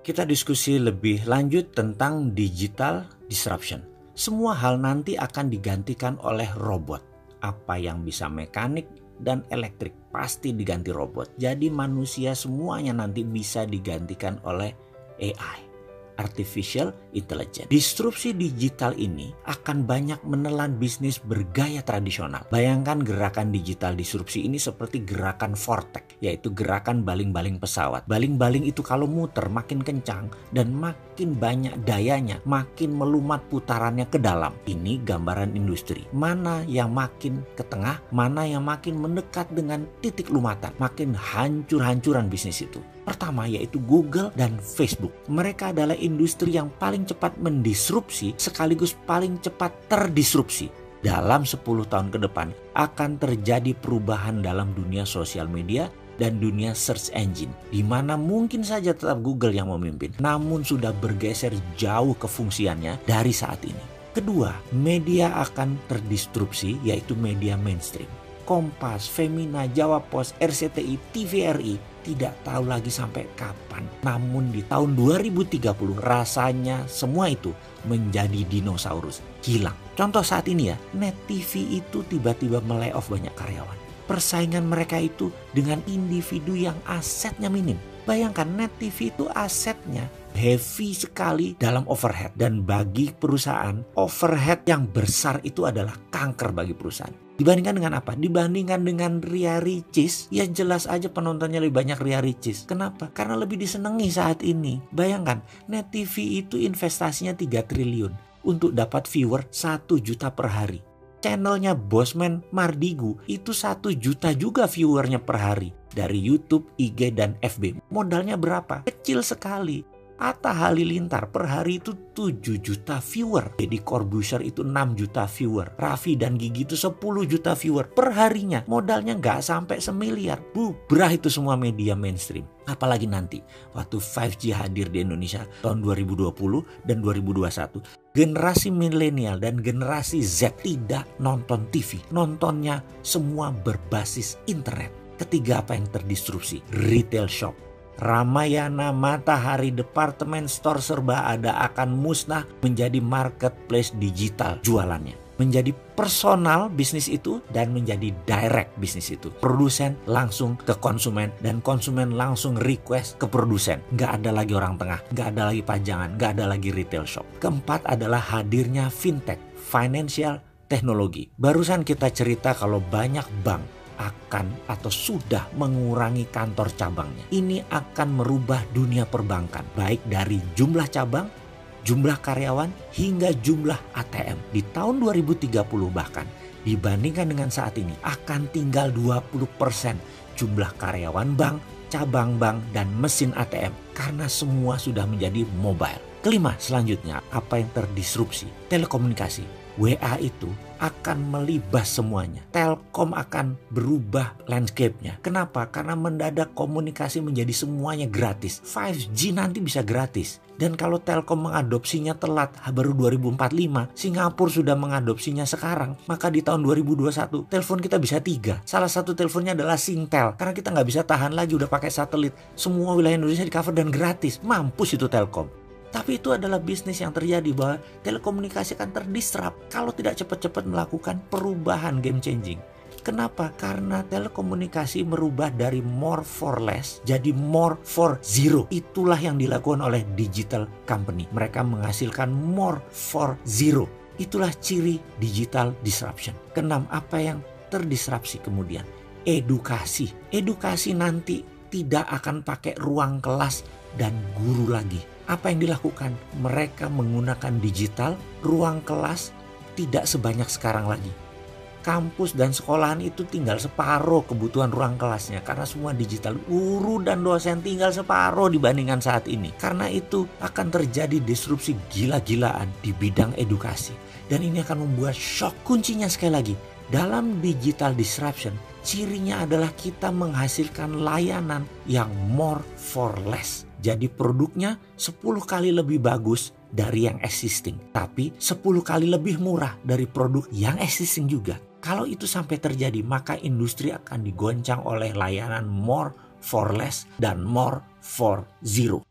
Kita diskusi lebih lanjut tentang digital disruption. Semua hal nanti akan digantikan oleh robot. Apa yang bisa mekanik dan elektrik pasti diganti robot. Jadi manusia semuanya nanti bisa digantikan oleh AI. Artificial Intelligence. Disrupsi digital ini akan banyak menelan bisnis bergaya tradisional. Bayangkan gerakan digital disrupsi ini seperti gerakan vortex, yaitu gerakan baling-baling pesawat. Baling-baling itu kalau muter makin kencang dan makin banyak dayanya, makin melumat putarannya ke dalam. Ini gambaran industri. Mana yang makin ke tengah, mana yang makin mendekat dengan titik lumatan, makin hancur-hancuran bisnis itu. Pertama yaitu Google dan Facebook. Mereka adalah industri yang paling cepat mendisrupsi sekaligus paling cepat terdisrupsi. Dalam 10 tahun ke depan akan terjadi perubahan dalam dunia sosial media dan dunia search engine, di mana mungkin saja tetap Google yang memimpin, namun sudah bergeser jauh kefungsiannya dari saat ini. Kedua, media akan terdisrupsi yaitu media mainstream. Kompas, Femina, Jawa Pos, RCTI, TVRI tidak tahu lagi sampai kapan. Namun di tahun 2030 rasanya semua itu menjadi dinosaurus, hilang. Contoh saat ini ya, Net TV itu tiba-tiba melay-off banyak karyawan. Persaingan mereka itu dengan individu yang asetnya minim. Bayangkan Net TV itu asetnya heavy sekali dalam overhead. Dan bagi perusahaan, overhead yang besar itu adalah kanker bagi perusahaan. Dibandingkan dengan apa? Dibandingkan dengan Ria Ricis, ya jelas aja penontonnya lebih banyak Ria Ricis. Kenapa? Karena lebih disenangi saat ini. Bayangkan, Net TV itu investasinya 3 triliun untuk dapat viewer 1 juta per hari. Channelnya Bosman Mardigu itu 1 juta juga viewernya per hari. Dari YouTube, IG, dan FB. Modalnya berapa? Kecil sekali. Atta Halilintar per hari itu 7 juta viewer. Deddy Corbuzier itu 6 juta viewer. Raffi dan Gigi itu 10 juta viewer per harinya. Modalnya nggak sampai semiliar. Bubrah itu semua media mainstream. Apalagi nanti waktu 5G hadir di Indonesia tahun 2020 dan 2021. Generasi milenial dan generasi Z tidak nonton TV. Nontonnya semua berbasis internet. Ketiga, apa yang terdisrupsi? Retail shop. Ramayana, Matahari, departemen store serba ada akan musnah menjadi marketplace digital jualannya. Menjadi personal bisnis itu dan menjadi direct bisnis itu. Produsen langsung ke konsumen dan konsumen langsung request ke produsen. Nggak ada lagi orang tengah, nggak ada lagi pajangan, nggak ada lagi retail shop. Keempat adalah hadirnya fintech, financial technology. Barusan kita cerita kalau banyak bank akan atau sudah mengurangi kantor cabangnya. Ini akan merubah dunia perbankan, baik dari jumlah cabang, jumlah karyawan, hingga jumlah ATM. Di tahun 2030 bahkan, dibandingkan dengan saat ini, akan tinggal 20% jumlah karyawan bank, cabang bank, dan mesin ATM. Karena semua sudah menjadi mobile. Kelima, selanjutnya, apa yang terdisrupsi? Telekomunikasi. WA itu akan melibas semuanya. Telkom akan berubah landscape-nya. Kenapa? Karena mendadak komunikasi menjadi semuanya gratis. 5G nanti bisa gratis. Dan kalau Telkom mengadopsinya telat, baru 2045, Singapura sudah mengadopsinya sekarang, maka di tahun 2021 telepon kita bisa 3. Salah satu teleponnya adalah Singtel. Karena kita nggak bisa tahan lagi udah pakai satelit. Semua wilayah Indonesia di cover dan gratis. Mampus itu Telkom. Tapi itu adalah bisnis yang terjadi bahwa telekomunikasi akan terdisrupt kalau tidak cepat-cepat melakukan perubahan game changing. Kenapa? Karena telekomunikasi merubah dari more for less jadi more for zero. Itulah yang dilakukan oleh digital company. Mereka menghasilkan more for zero. Itulah ciri digital disruption. Keenam, apa yang terdisrupsi kemudian? Edukasi. Edukasi nanti tidak akan pakai ruang kelas dan guru lagi. Apa yang dilakukan? Mereka menggunakan digital, ruang kelas tidak sebanyak sekarang lagi. Kampus dan sekolahan itu tinggal separuh kebutuhan ruang kelasnya karena semua digital. Guru dan dosen tinggal separuh dibandingkan saat ini. Karena itu akan terjadi disrupsi gila-gilaan di bidang edukasi. Dan ini akan membuat shock. Kuncinya sekali lagi, dalam digital disruption, cirinya adalah kita menghasilkan layanan yang more for less. Jadi produknya 10 kali lebih bagus dari yang existing. Tapi 10 kali lebih murah dari produk yang existing juga. Kalau itu sampai terjadi, maka industri akan digoncang oleh layanan more for less dan more for zero.